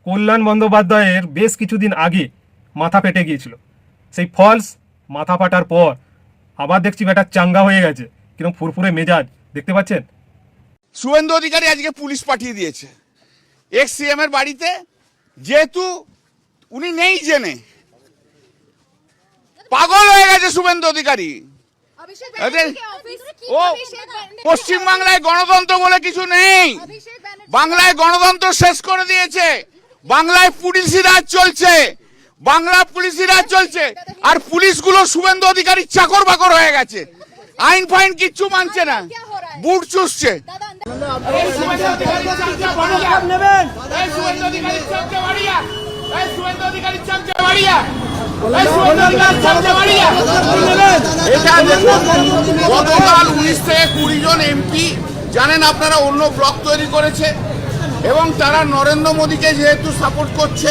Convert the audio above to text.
কল্যাণ বন্দ্যোপাধ্যায়ের বেশ কিছুদিন আগে মাথা ফেটে গিয়েছিল। সেই ফলস মাথা ফাটার পর আবার দেখছি ব্যাটা চাঙ্গা হয়ে গেছে, কিরকম ফুরফুরে মেজাজ দেখতে পাচ্ছেন। শুভেন্দু অধিকারী আজকে পুলিশ পাঠিয়ে দিয়েছে এক্স সিএম এর বাড়িতে, যেহেতু উনি নেই জেনে। পাগল হয়ে গেছে শুভেন্দু অধিকারী। ও পশ্চিমবাংলায় গণতন্ত্র বলে কিছু নেই, বাংলায় গণতন্ত্র শেষ করে দিয়েছে। বাংলায় পুলিশি রাজ চলছে, বাংলা পুলিশি রাজ চলছে, আর পুলিশগুলো শুভেন্দু অধিকারী চাকর বাকর হয়ে গেছে। আইন ফাইন কিচ্ছু মানছে না, বুট চুষছে। গতকাল 19 থেকে 20 জন এমপি জানেন আপনারা অন্য ব্লক তৈরি করেছে এবং তারা নরেন্দ্র মোদীকে যেহেতু সাপোর্ট করছে,